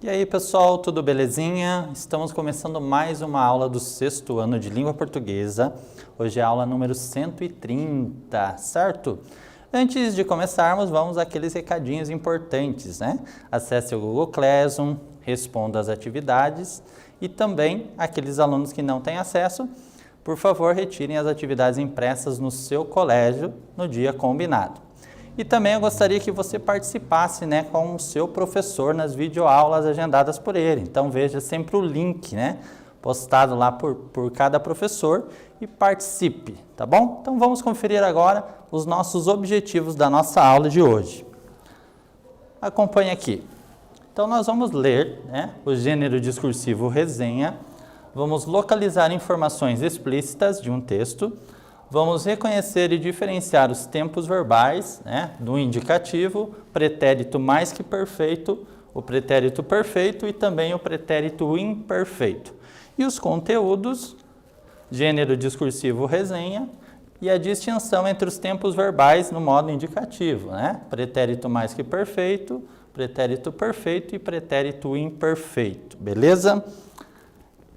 E aí pessoal, tudo belezinha? Estamos começando mais uma aula do 6º ano de língua portuguesa. Hoje é a aula número 130, certo? Antes de começarmos, vamos àqueles recadinhos importantes, né? Acesse o Google Classroom, responda às atividades e também aqueles alunos que não têm acesso, por favor, retirem as atividades impressas no seu colégio no dia combinado. E também eu gostaria que você participasse, né, com o seu professor nas videoaulas agendadas por ele. Então veja sempre o link, né, postado lá por cada professor e participe, tá bom? Então vamos conferir agora os nossos objetivos da nossa aula de hoje. Acompanhe aqui. Então nós vamos ler, né, o gênero discursivo resenha, vamos localizar informações explícitas de um texto, vamos reconhecer e diferenciar os tempos verbais, né, do indicativo, pretérito mais que perfeito, o pretérito perfeito e também o pretérito imperfeito. E os conteúdos, gênero discursivo resenha e a distinção entre os tempos verbais no modo indicativo, né? Pretérito mais que perfeito, pretérito perfeito e pretérito imperfeito, beleza?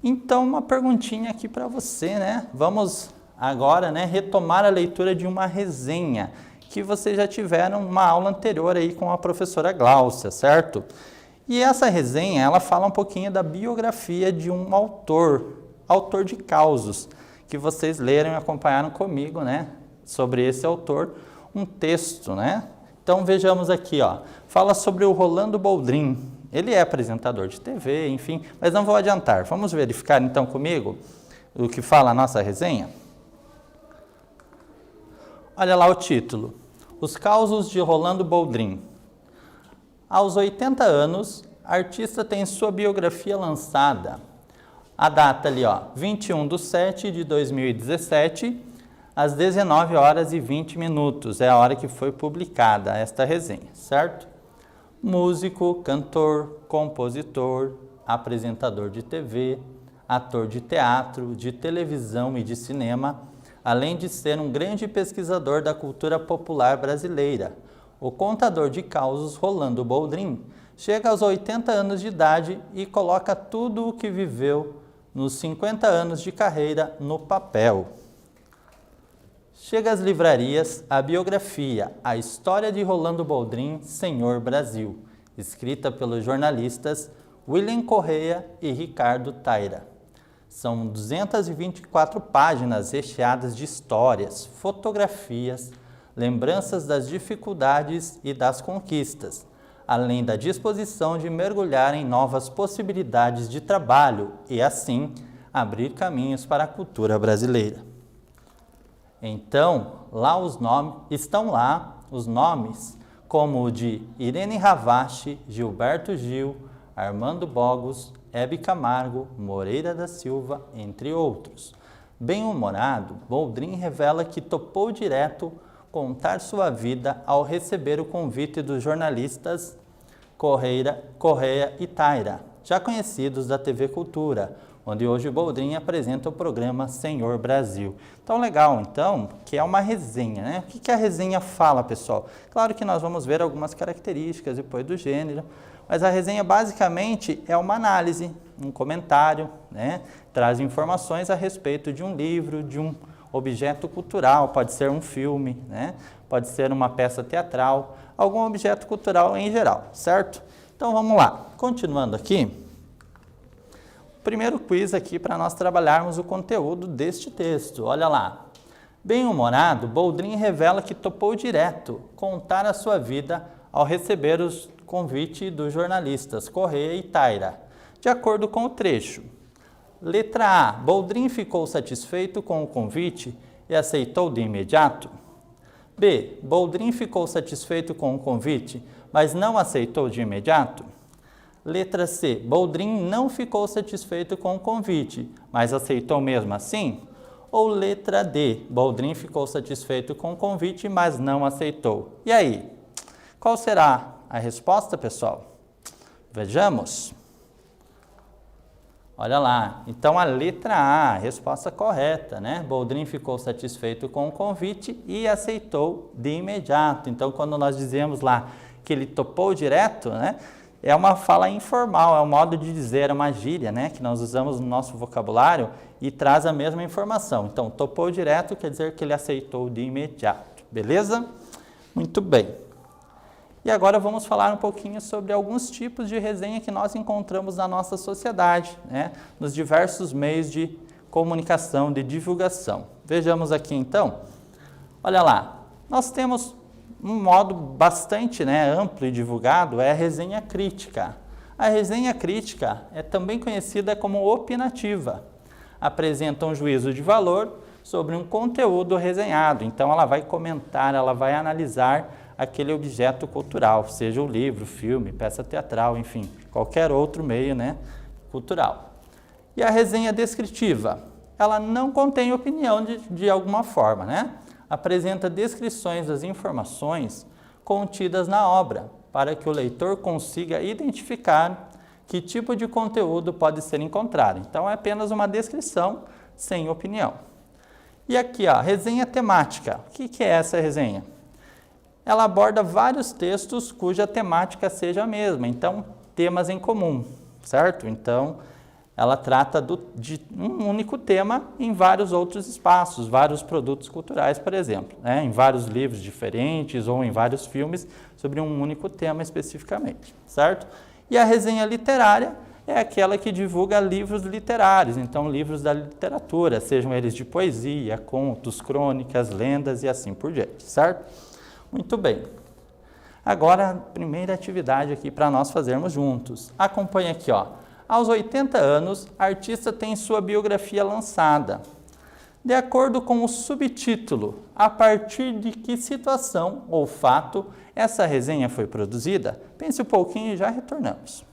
Então, uma perguntinha aqui para você, né? Vamos agora, né, retomar a leitura de uma resenha que vocês já tiveram uma aula anterior aí com a professora Gláucia, certo? E essa resenha, ela fala um pouquinho da biografia de um autor de causos, que vocês leram e acompanharam comigo, né, sobre esse autor, um texto, né? Então vejamos aqui, ó, fala sobre o Rolando Boldrin. Ele é apresentador de TV, enfim, mas não vou adiantar. Vamos verificar então comigo o que fala a nossa resenha? Olha lá o título, Os Causos de Rolando Boldrin. Aos 80 anos, artista tem sua biografia lançada. A data ali, ó, 21/7/2017, às 19 horas e 20 minutos, é a hora que foi publicada esta resenha, certo? Músico, cantor, compositor, apresentador de TV, ator de teatro, de televisão e de cinema, além de ser um grande pesquisador da cultura popular brasileira. O contador de causos Rolando Boldrin chega aos 80 anos de idade e coloca tudo o que viveu nos 50 anos de carreira no papel. Chega às livrarias a biografia A História de Rolando Boldrin, Senhor Brasil, escrita pelos jornalistas William Correia e Ricardo Taira. São 224 páginas recheadas de histórias, fotografias, lembranças das dificuldades e das conquistas, além da disposição de mergulhar em novas possibilidades de trabalho e, assim, abrir caminhos para a cultura brasileira. Então, estão lá os nomes como o de Irene Ravache, Gilberto Gil, Armando Bogos, Hebe Camargo, Moreira da Silva, entre outros. Bem-humorado, Boldrin revela que topou direto contar sua vida ao receber o convite dos jornalistas Correia e Taira, já conhecidos da TV Cultura, onde hoje Boldrin apresenta o programa Senhor Brasil. Então, legal, então, que é uma resenha, né? O que a resenha fala, pessoal? Claro que nós vamos ver algumas características depois do gênero, mas a resenha basicamente é uma análise, um comentário, né? Traz informações a respeito de um livro, de um objeto cultural, pode ser um filme, né? Pode ser uma peça teatral, algum objeto cultural em geral, certo? Então vamos lá, continuando aqui. Primeiro quiz aqui para nós trabalharmos o conteúdo deste texto, olha lá. Bem-humorado, Boldrin revela que topou direto contar a sua vida ao receber os convite dos jornalistas Correia e Taira, de acordo com o trecho. Letra A. Boldrin ficou satisfeito com o convite e aceitou de imediato. B. Boldrin ficou satisfeito com o convite, mas não aceitou de imediato. Letra C. Boldrin não ficou satisfeito com o convite, mas aceitou mesmo assim. Ou letra D. Boldrin ficou satisfeito com o convite, mas não aceitou. E aí? Qual será a resposta, pessoal? Vejamos. Olha lá, então a letra A, a resposta correta, né? Boldrin ficou satisfeito com o convite e aceitou de imediato. Então, quando nós dizemos lá que ele topou direto, né? é uma fala informal, é um modo de dizer, é uma gíria, né, que nós usamos no nosso vocabulário e traz a mesma informação. Então, topou direto quer dizer que ele aceitou de imediato, beleza? Muito bem. E agora vamos falar um pouquinho sobre alguns tipos de resenha que nós encontramos na nossa sociedade, né, nos diversos meios de comunicação, de divulgação. Vejamos aqui então. Olha lá, nós temos um modo bastante amplo e divulgado, é a resenha crítica. A resenha crítica é também conhecida como opinativa. Apresenta um juízo de valor sobre um conteúdo resenhado. Então, ela vai comentar, ela vai analisar aquele objeto cultural, seja o livro, filme, peça teatral, enfim, qualquer outro meio cultural. E a resenha descritiva, ela não contém opinião de alguma forma, apresenta descrições das informações contidas na obra, para que o leitor consiga identificar que tipo de conteúdo pode ser encontrado. Então, é apenas uma descrição sem opinião. E aqui, ó, resenha temática. O que é essa resenha? Ela aborda vários textos cuja temática seja a mesma, então, temas em comum, certo? Então, ela trata de um único tema em vários outros espaços, vários produtos culturais, por exemplo, em vários livros diferentes ou em vários filmes sobre um único tema especificamente, certo? E a resenha literária é aquela que divulga livros literários, então livros da literatura, sejam eles de poesia, contos, crônicas, lendas e assim por diante, certo? Muito bem. Agora, a primeira atividade aqui para nós fazermos juntos. Acompanhe aqui, ó. Aos 80 anos, a artista tem sua biografia lançada. De acordo com o subtítulo, a partir de que situação ou fato essa resenha foi produzida? Pense um pouquinho e já retornamos.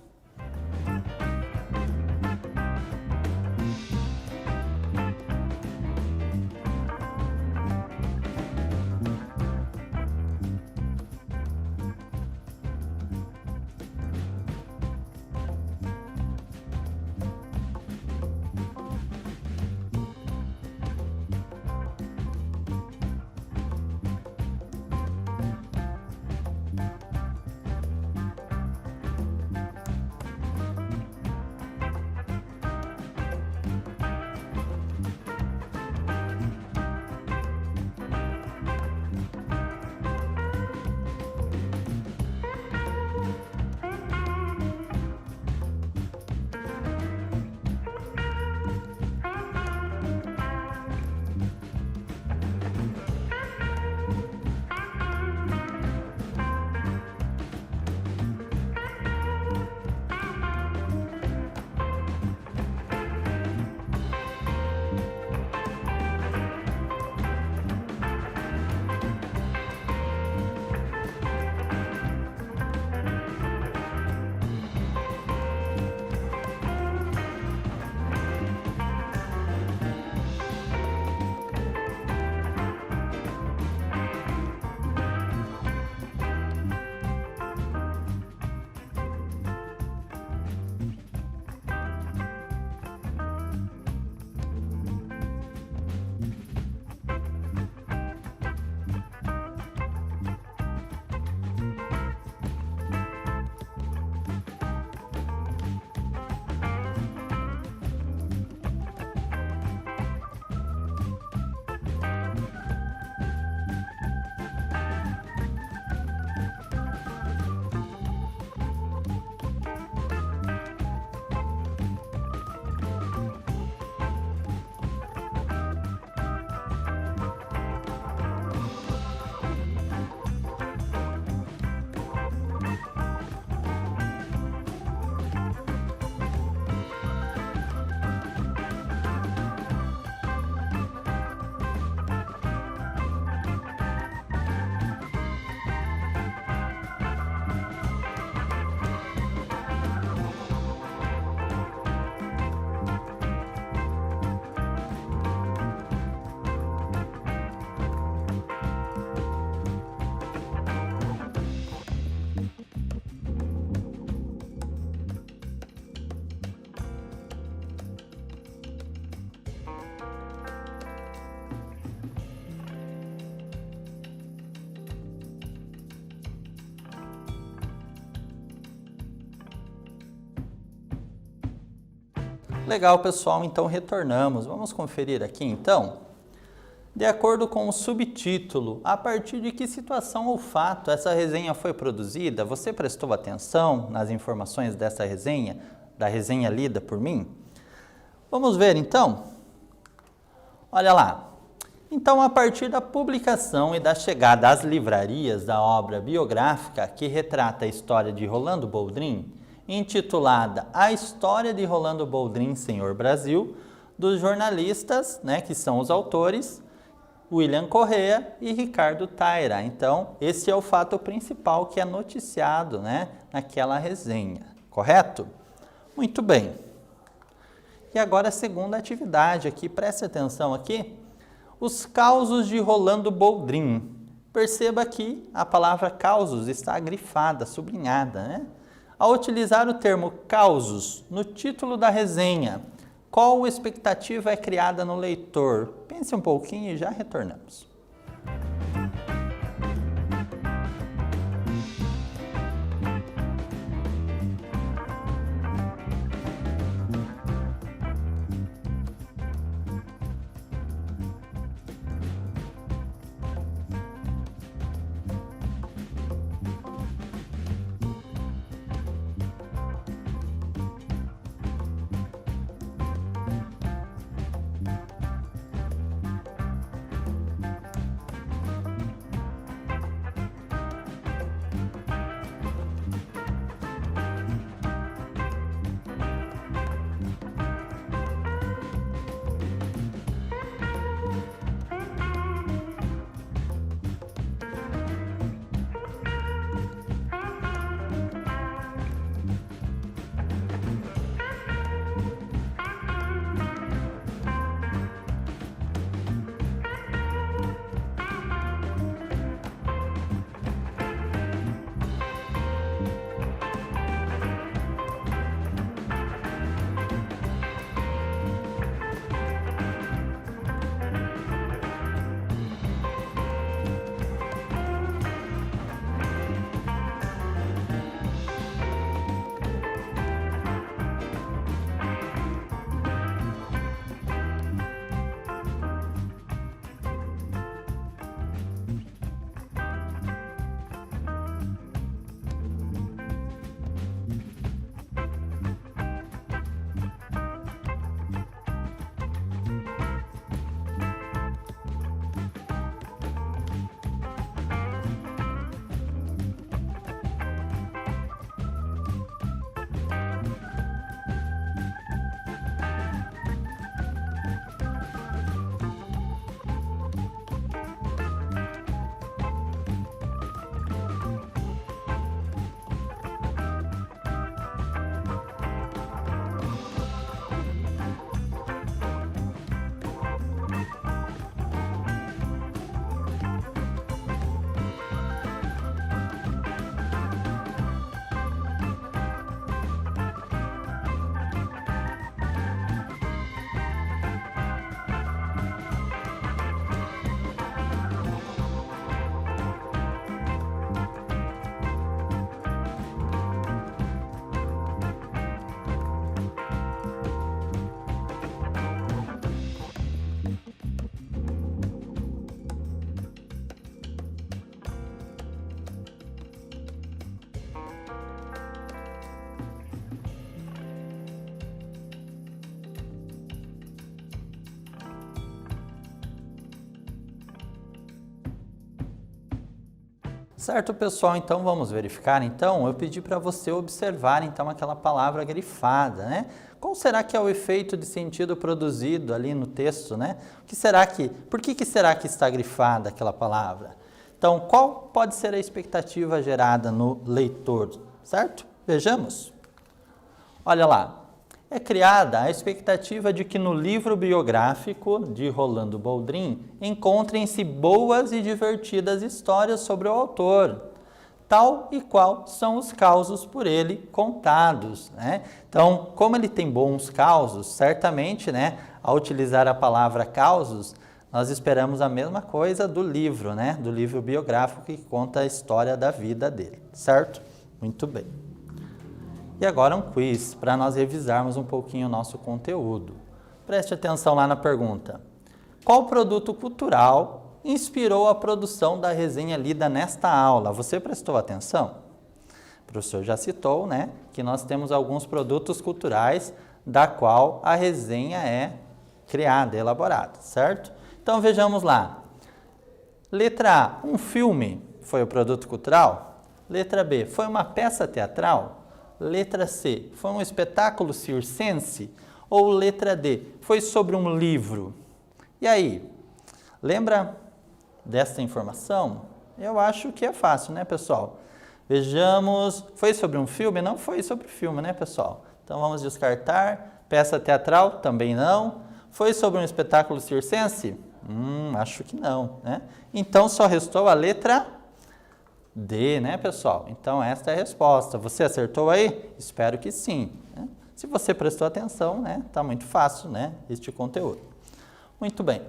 Legal, pessoal, então retornamos. Vamos conferir aqui, então. De acordo com o subtítulo, a partir de que situação ou fato essa resenha foi produzida? Você prestou atenção nas informações dessa resenha, da resenha lida por mim? Vamos ver, então? Olha lá. Então, a partir da publicação e da chegada às livrarias da obra biográfica que retrata a história de Rolando Boldrin, intitulada A História de Rolando Boldrin, Senhor Brasil, dos jornalistas, que são os autores, William Correa e Ricardo Taira. Então, esse é o fato principal que é noticiado, naquela resenha, correto? Muito bem. E agora a segunda atividade aqui, preste atenção aqui. Os causos de Rolando Boldrin. Perceba que a palavra causos está grifada, sublinhada, Ao utilizar o termo causos no título da resenha, qual expectativa é criada no leitor? Pense um pouquinho e já retornamos. Certo, pessoal? Então, vamos verificar. Então, eu pedi para você observar, então, aquela palavra grifada, Qual será que é o efeito de sentido produzido ali no texto, Por que será que está grifada aquela palavra? Então, qual pode ser a expectativa gerada no leitor, certo? Vejamos. Olha lá. É criada a expectativa de que no livro biográfico de Rolando Boldrin encontrem-se boas e divertidas histórias sobre o autor, tal e qual são os causos por ele contados, Então, como ele tem bons causos, certamente, ao utilizar a palavra causos, nós esperamos a mesma coisa do livro, Do livro biográfico que conta a história da vida dele, certo? Muito bem. E agora um quiz, para nós revisarmos um pouquinho o nosso conteúdo. Preste atenção lá na pergunta. Qual produto cultural inspirou a produção da resenha lida nesta aula? Você prestou atenção? O professor já citou, né, que nós temos alguns produtos culturais da qual a resenha é criada, elaborada, certo? Então vejamos lá. Letra A, um filme foi o produto cultural? Letra B, foi uma peça teatral? Letra C, foi um espetáculo circense? Ou letra D, foi sobre um livro? E aí, lembra dessa informação? Eu acho que é fácil, né, pessoal? Vejamos, foi sobre um filme? Não foi sobre filme, né, pessoal? Então vamos descartar. Peça teatral? Também não. Foi sobre um espetáculo circense? Acho que não, né? Então só restou a letra D, né, pessoal? Então esta é a resposta. Você acertou aí? Espero que sim, né? Se você prestou atenção, né, tá muito fácil, né, este conteúdo. Muito bem.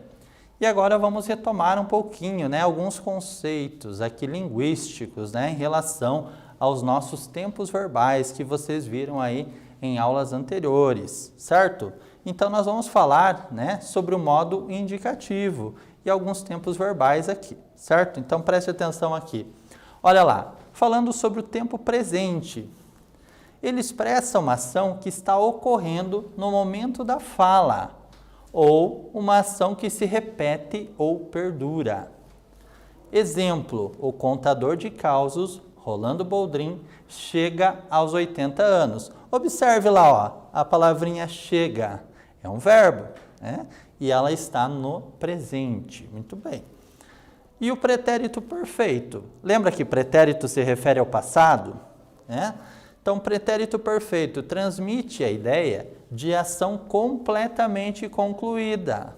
E agora vamos retomar um pouquinho, né, alguns conceitos aqui linguísticos, né, em relação aos nossos tempos verbais que vocês viram aí em aulas anteriores, certo? Então nós vamos falar, né, sobre o modo indicativo e alguns tempos verbais aqui, certo? Então preste atenção aqui. Olha lá, falando sobre o tempo presente. Ele expressa uma ação que está ocorrendo no momento da fala, ou uma ação que se repete ou perdura. Exemplo, o contador de causos, Rolando Boldrin, chega aos 80 anos. Observe lá, ó, a palavrinha chega, é um verbo, né? E ela está no presente. Muito bem. E o pretérito perfeito? Lembra que pretérito se refere ao passado, né? Então, pretérito perfeito transmite a ideia de ação completamente concluída.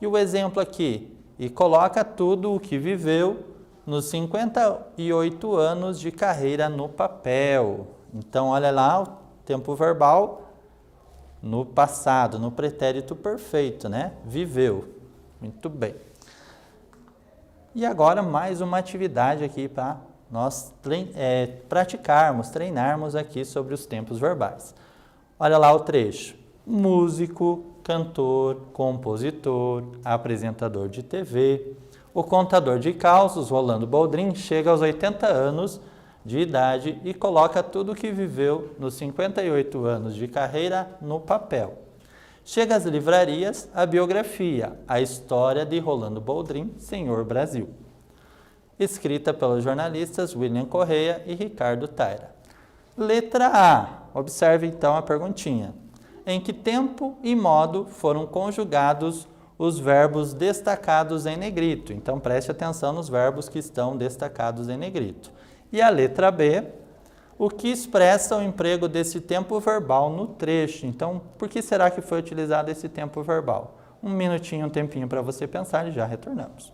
E o exemplo aqui, e coloca tudo o que viveu nos 58 anos de carreira no papel. Então, olha lá o tempo verbal no passado, no pretérito perfeito, né? Viveu. Muito bem. E agora mais uma atividade aqui para nós praticarmos, treinarmos aqui sobre os tempos verbais. Olha lá o trecho. Músico, cantor, compositor, apresentador de TV. O contador de causos, Rolando Boldrin, chega aos 80 anos de idade e coloca tudo o que viveu nos 58 anos de carreira no papel. Chega às livrarias a biografia, a história de Rolando Boldrin, Senhor Brasil, escrita pelos jornalistas William Correia e Ricardo Taira. Letra A. Observe então a perguntinha. Em que tempo e modo foram conjugados os verbos destacados em negrito? Então preste atenção nos verbos que estão destacados em negrito. E a letra B. O que expressa o emprego desse tempo verbal no trecho? Então, por que será que foi utilizado esse tempo verbal? Um minutinho, um tempinho para você pensar e já retornamos.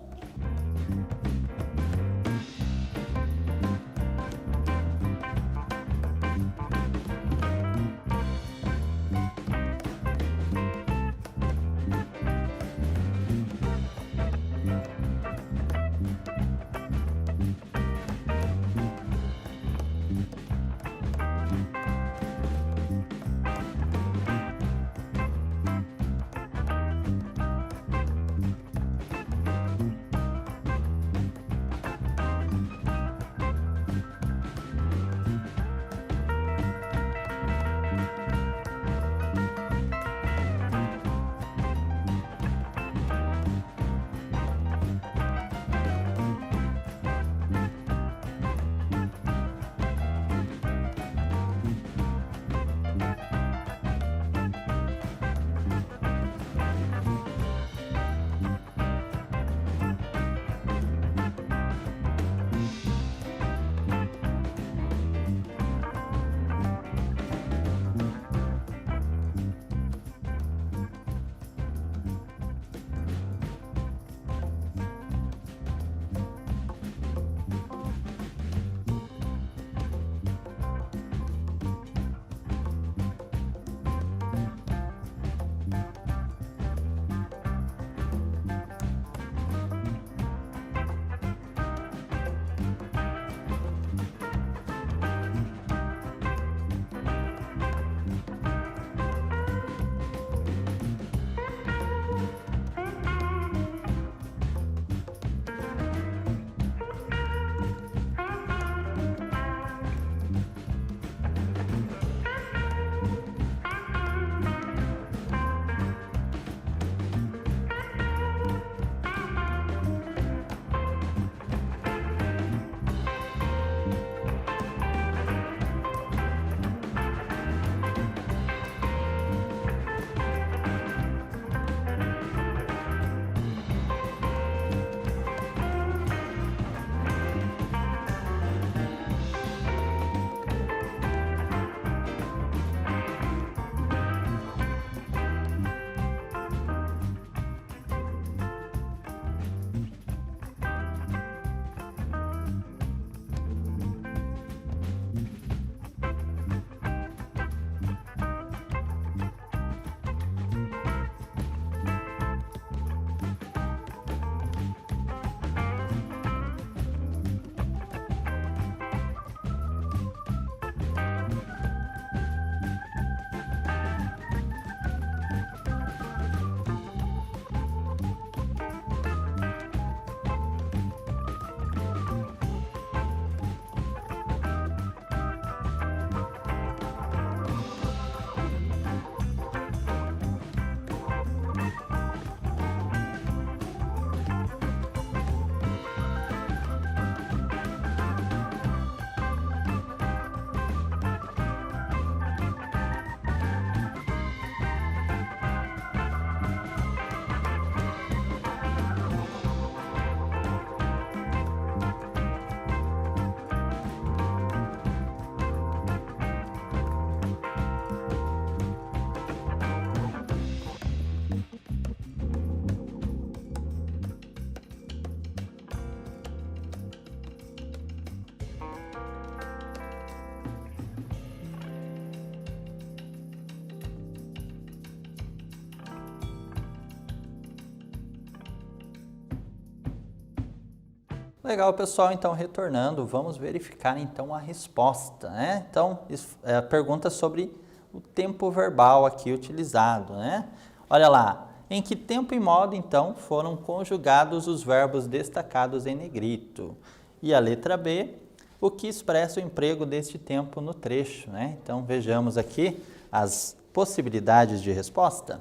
legal, pessoal. Então, retornando, vamos verificar então a resposta, né? Então, a pergunta sobre o tempo verbal aqui utilizado, né? Olha lá, em que tempo e modo então foram conjugados os verbos destacados em negrito? E a letra B, o que expressa o emprego deste tempo no trecho, né? Então, vejamos aqui as possibilidades de resposta.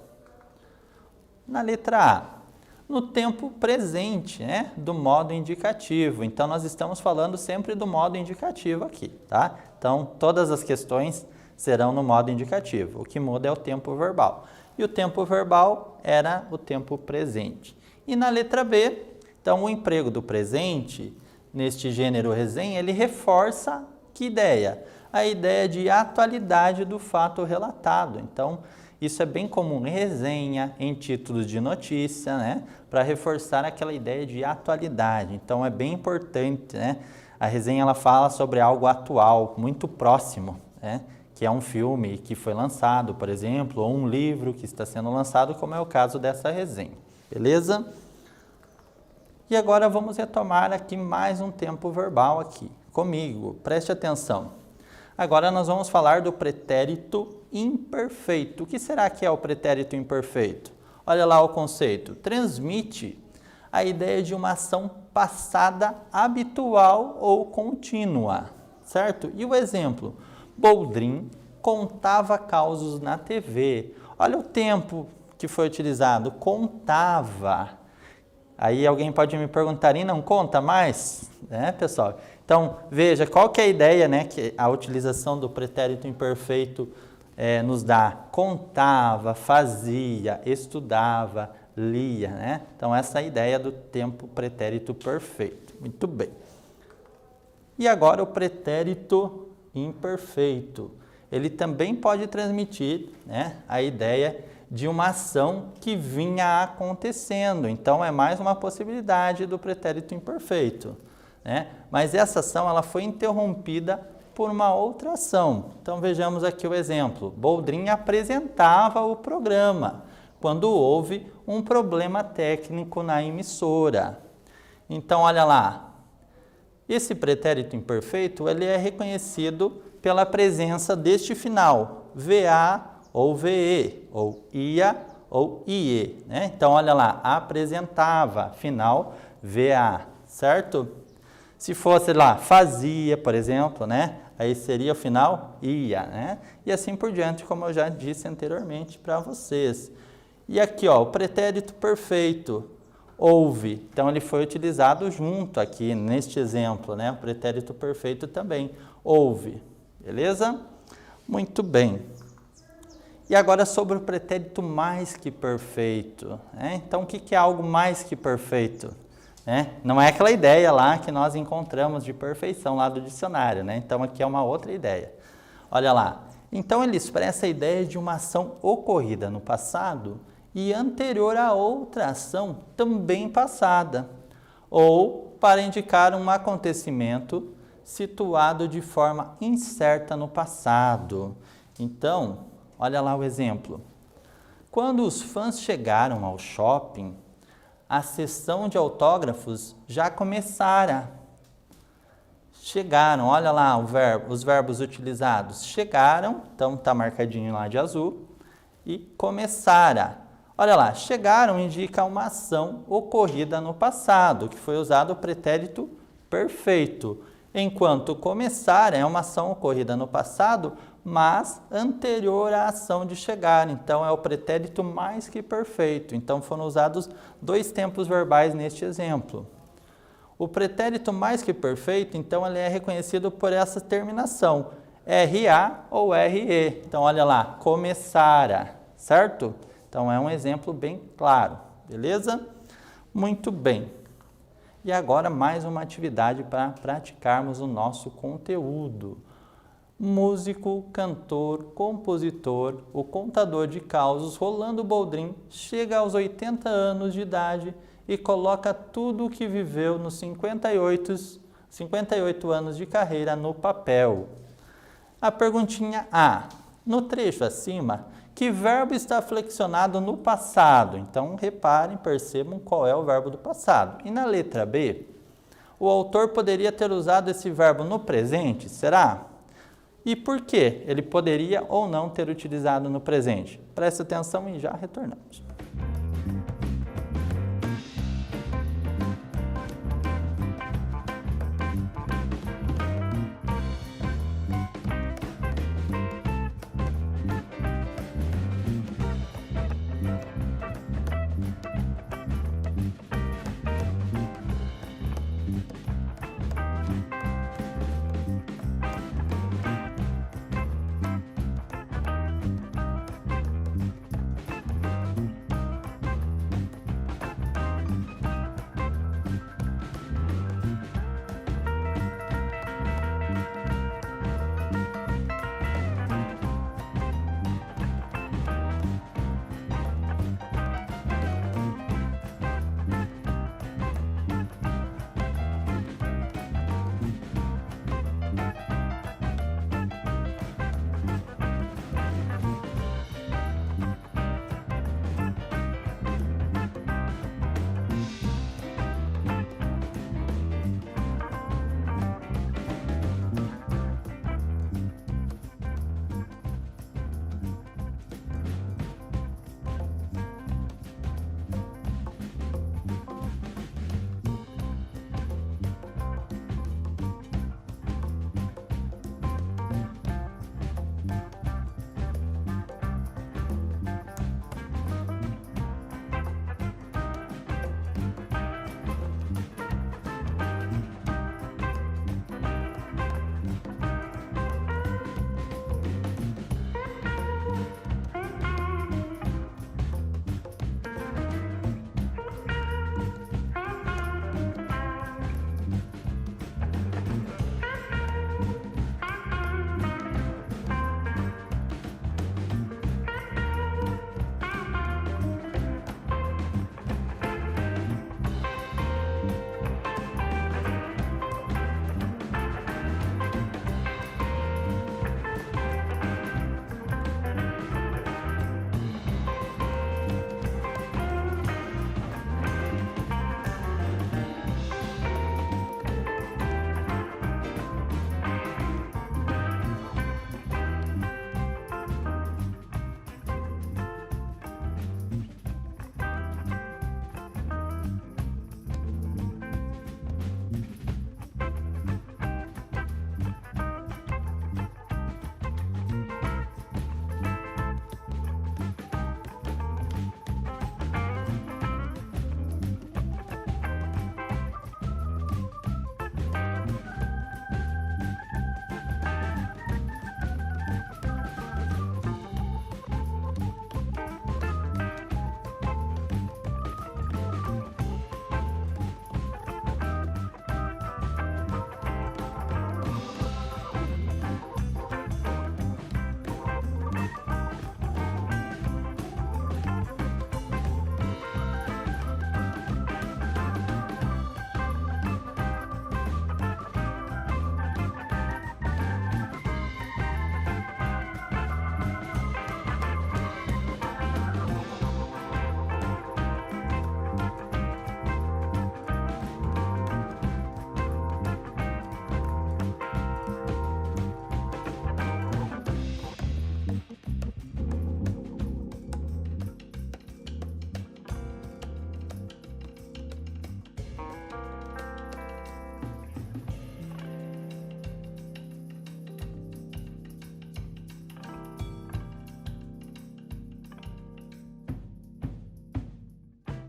Na letra A, no tempo presente, né, do modo indicativo. Então, nós estamos falando sempre do modo indicativo aqui, tá? Então, todas as questões serão no modo indicativo. O que muda é o tempo verbal. E o tempo verbal era o tempo presente. E na letra B, então, o emprego do presente, neste gênero resenha, ele reforça que ideia? A ideia de atualidade do fato relatado. Então, isso é bem comum em resenha, em títulos de notícia, né? Para reforçar aquela ideia de atualidade. Então, é bem importante, né? A resenha ela fala sobre algo atual, muito próximo, né? Que é um filme que foi lançado, por exemplo, ou um livro que está sendo lançado, como é o caso dessa resenha. Beleza? E agora vamos retomar aqui mais um tempo verbal aqui, comigo. Preste atenção. Agora nós vamos falar do pretérito imperfeito. O que será que é o pretérito imperfeito? Olha lá o conceito. Transmite a ideia de uma ação passada habitual ou contínua, certo? E o exemplo? Boldrin contava causos na TV. Olha o tempo que foi utilizado. Contava. Aí alguém pode me perguntar, e não conta mais? Né, pessoal? Então, veja, qual que é a ideia, né, que a utilização do pretérito imperfeito nos dá? Contava, fazia, estudava, lia, né? Então, essa é a ideia do tempo pretérito perfeito. Muito bem. E agora o pretérito imperfeito. Ele também pode transmitir, né, a ideia de uma ação que vinha acontecendo. Então, é mais uma possibilidade do pretérito imperfeito, né? Mas essa ação ela foi interrompida por uma outra ação. Então, vejamos aqui o exemplo. Boldrin apresentava o programa quando houve um problema técnico na emissora. Então, olha lá. Esse pretérito imperfeito ele é reconhecido pela presença deste final, VA ou VE, ou ia ou IE, né? Então, olha lá, apresentava, final, VA, certo? Se fosse lá, fazia, por exemplo, né? Aí seria o final, ia, né? E assim por diante, como eu já disse anteriormente para vocês. E aqui, ó, o pretérito perfeito, houve. Então, ele foi utilizado junto aqui, neste exemplo, né? O pretérito perfeito também, houve. Beleza? Muito bem. E agora sobre o pretérito mais que perfeito, né? Então, o que é algo mais que perfeito? Né? Não é aquela ideia lá que nós encontramos de perfeição lá do dicionário, né? Então, aqui é uma outra ideia. Olha lá. Então, ele expressa a ideia de uma ação ocorrida no passado e anterior a outra ação também passada, ou para indicar um acontecimento situado de forma incerta no passado. Então, olha lá o exemplo. Quando os fãs chegaram ao shopping, a sessão de autógrafos já começara. Chegaram, olha lá os verbos utilizados. Chegaram, então está marcadinho lá de azul, e começara. Olha lá, chegaram indica uma ação ocorrida no passado, que foi usado o pretérito perfeito. Enquanto começar é uma ação ocorrida no passado, mas anterior à ação de chegar. Então, é o pretérito mais que perfeito. Então, foram usados dois tempos verbais neste exemplo. O pretérito mais que perfeito, então, ele é reconhecido por essa terminação, RA ou RE. Então, olha lá, começara, certo? Então, é um exemplo bem claro, beleza? Muito bem. E agora, mais uma atividade para praticarmos o nosso conteúdo. Músico, cantor, compositor, o contador de causos Rolando Boldrin chega aos 80 anos de idade e coloca tudo o que viveu nos 58 anos de carreira no papel. A perguntinha A. No trecho acima, que verbo está flexionado no passado? Então, reparem, percebam qual é o verbo do passado. E na letra B, o autor poderia ter usado esse verbo no presente, será? E por que ele poderia ou não ter utilizado no presente? Preste atenção e já retornamos.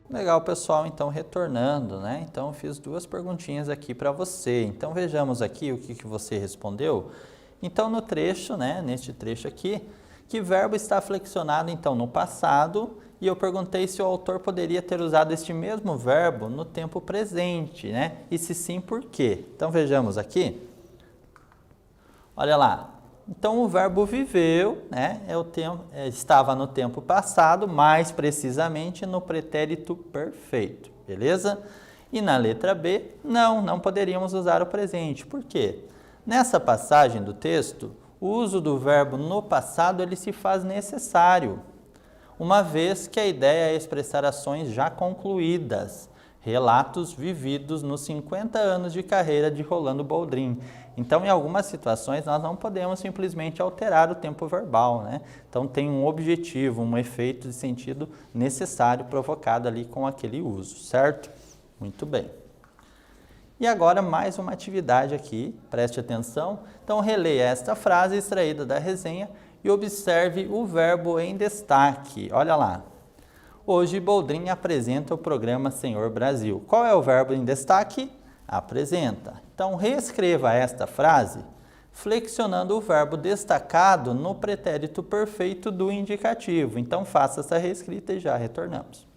Legal, pessoal, então retornando, né? Então eu fiz duas perguntinhas aqui para você. Então vejamos aqui o que você respondeu. Então no trecho, né, neste trecho aqui, que verbo está flexionado então no passado? E eu perguntei se o autor poderia ter usado este mesmo verbo no tempo presente, né? E se sim, por quê? Então vejamos aqui. Olha lá. Então o verbo viveu, né, estava no tempo passado, mais precisamente no pretérito perfeito, beleza? E na letra B, não poderíamos usar o presente. Por quê? Nessa passagem do texto, o uso do verbo no passado ele se faz necessário, uma vez que a ideia é expressar ações já concluídas, relatos vividos nos 50 anos de carreira de Rolando Boldrin. Então, em algumas situações, nós não podemos simplesmente alterar o tempo verbal, né? Então, tem um objetivo, um efeito de sentido necessário provocado ali com aquele uso, certo? Muito bem. E agora, mais uma atividade aqui, preste atenção. Então, releia esta frase extraída da resenha e observe o verbo em destaque. Olha lá. Hoje, Boldrin apresenta o programa Senhor Brasil. Qual é o verbo em destaque? Apresenta. Então, reescreva esta frase flexionando o verbo destacado no pretérito perfeito do indicativo. Então, faça essa reescrita e já retornamos.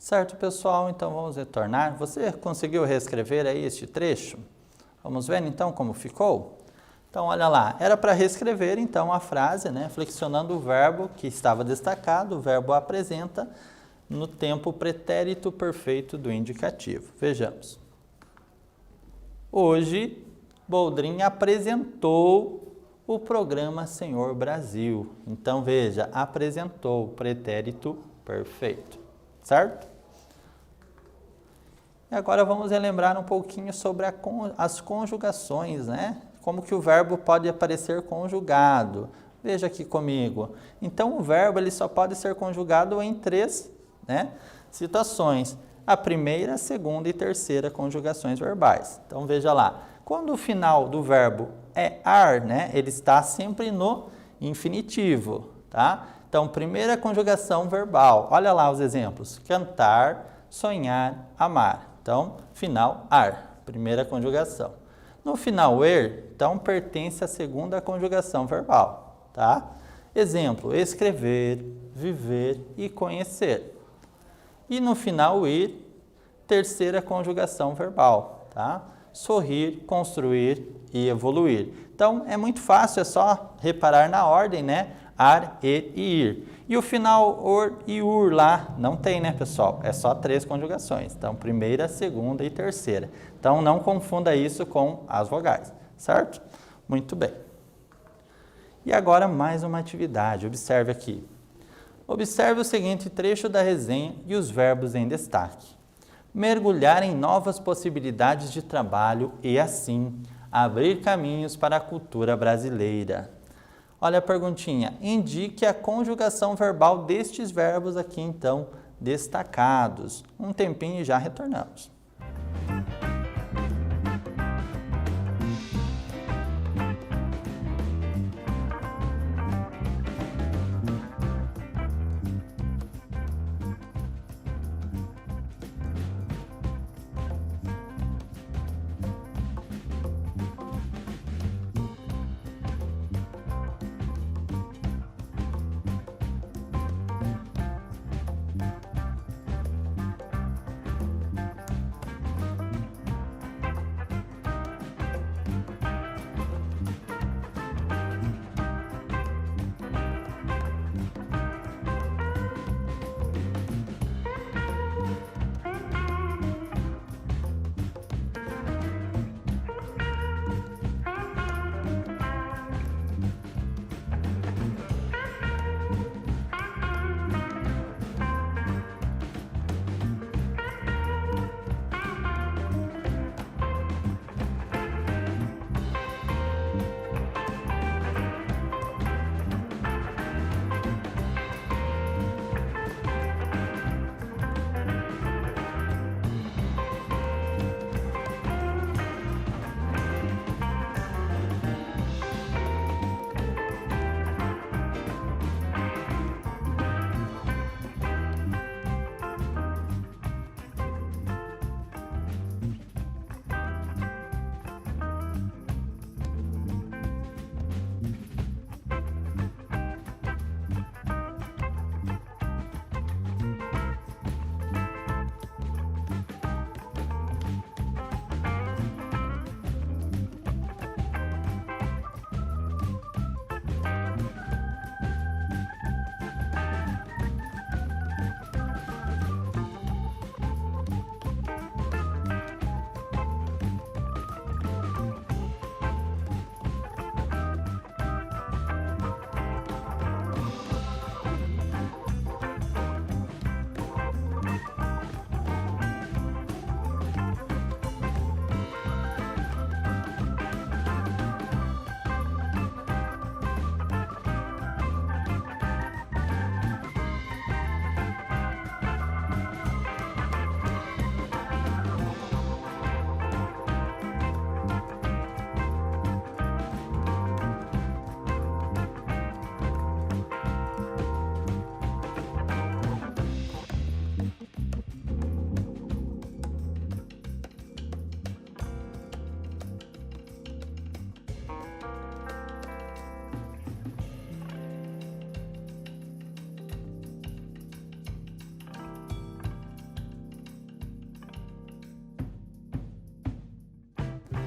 Certo, pessoal? Então, vamos retornar. Você conseguiu reescrever aí este trecho? Vamos ver, então, como ficou? Então, olha lá. Era para reescrever, então, a frase, né? Flexionando o verbo que estava destacado, o verbo apresenta, no tempo pretérito perfeito do indicativo. Vejamos. Hoje, Boldrin apresentou o programa Senhor Brasil. Então, veja, apresentou, pretérito perfeito. Certo? E agora vamos relembrar um pouquinho sobre as conjugações, né? Como que o verbo pode aparecer conjugado. Veja aqui comigo. Então, o verbo ele só pode ser conjugado em 3, né, situações. A primeira, a segunda e terceira conjugações verbais. Então, veja lá. Quando o final do verbo é ar, né, ele está sempre no infinitivo, tá? Então, primeira conjugação verbal. Olha lá os exemplos. Cantar, sonhar, amar. Então, final, ar. Primeira conjugação. No final, então, pertence à segunda conjugação verbal, tá? Exemplo, escrever, viver e conhecer. E no final, ir, terceira conjugação verbal, tá? Sorrir, construir e evoluir. Então, é muito fácil, é só reparar na ordem, né? Ar, e ir. E o final, or e ur lá, não tem, né, pessoal? É só 3 conjugações. Então, primeira, segunda e terceira. Então, não confunda isso com as vogais, certo? Muito bem. E agora, mais uma atividade. Observe aqui. Observe o seguinte trecho da resenha e os verbos em destaque. Mergulhar em novas possibilidades de trabalho e, assim, abrir caminhos para a cultura brasileira. Olha a perguntinha. Indique a conjugação verbal destes verbos aqui, então, destacados. Um tempinho e já retornamos.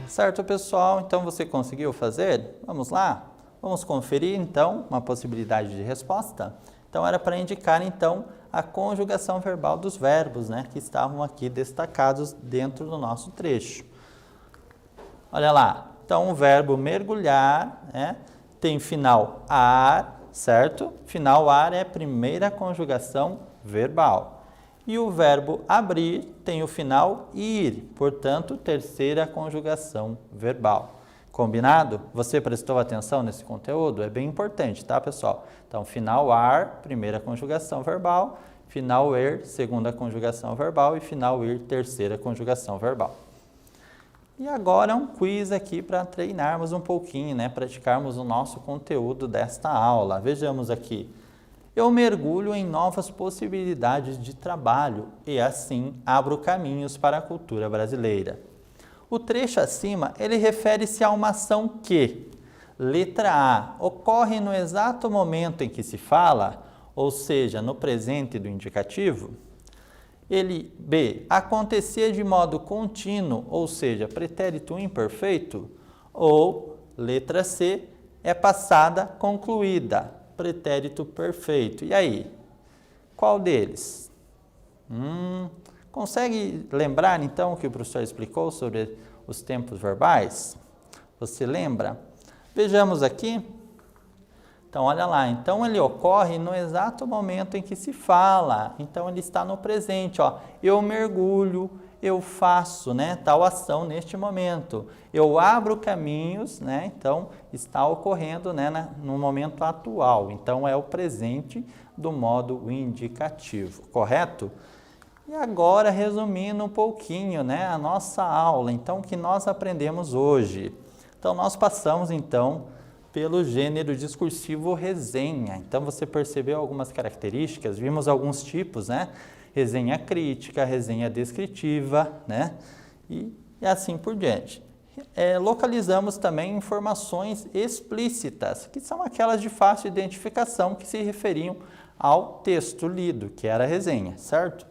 Certo, pessoal? Então, você conseguiu fazer? Vamos lá? Vamos conferir, então, uma possibilidade de resposta? Então, era para indicar, então, a conjugação verbal dos verbos, né, que estavam aqui destacados dentro do nosso trecho. Olha lá. Então, o verbo mergulhar, né, tem final ar, certo? Final ar é a primeira conjugação verbal. E o verbo abrir tem o final ir, portanto, terceira conjugação verbal. Combinado? Você prestou atenção nesse conteúdo? É bem importante, tá, pessoal? Então, final ar, primeira conjugação verbal, final er, segunda conjugação verbal e final ir, terceira conjugação verbal. E agora um quiz aqui para treinarmos um pouquinho, né, praticarmos o nosso conteúdo desta aula. Vejamos aqui. Eu mergulho em novas possibilidades de trabalho e, assim, abro caminhos para a cultura brasileira. O trecho acima, ele refere-se a uma ação que, letra A, ocorre no exato momento em que se fala, ou seja, no presente do indicativo. B, acontecia de modo contínuo, ou seja, pretérito imperfeito, ou letra C, é passada concluída, pretérito perfeito. E aí, qual deles? Consegue lembrar então o que o professor explicou sobre os tempos verbais? Você lembra? Vejamos aqui. Então, olha lá, então ele ocorre no exato momento em que se fala, então ele está no presente, ó. Eu mergulho, eu faço, né, tal ação neste momento, eu abro caminhos, né, então está ocorrendo, né, no momento atual, então é o presente do modo indicativo, correto? E agora, resumindo um pouquinho, né, a nossa aula, então, o que nós aprendemos hoje. Então, nós passamos, então, pelo gênero discursivo resenha. Então, você percebeu algumas características, vimos alguns tipos, né? Resenha crítica, resenha descritiva, né? E assim por diante. Localizamos também informações explícitas, que são aquelas de fácil identificação que se referiam ao texto lido, que era a resenha, certo?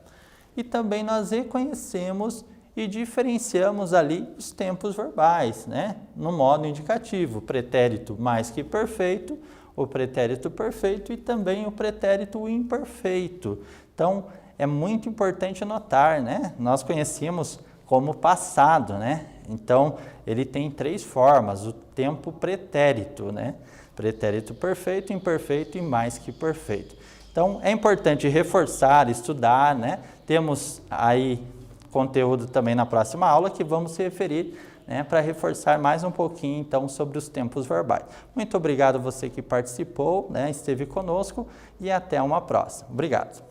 E também nós reconhecemos e diferenciamos ali os tempos verbais, né? No modo indicativo, pretérito mais que perfeito, o pretérito perfeito e também o pretérito imperfeito. Então, é muito importante notar, né? Nós conhecemos como passado, né? Então, ele tem 3 formas, o tempo pretérito, né? Pretérito perfeito, imperfeito e mais que perfeito. Então, é importante reforçar, estudar, né? Temos aí conteúdo também na próxima aula que vamos se referir, né, para reforçar mais um pouquinho então sobre os tempos verbais. Muito obrigado você que participou, né, esteve conosco e até uma próxima. Obrigado.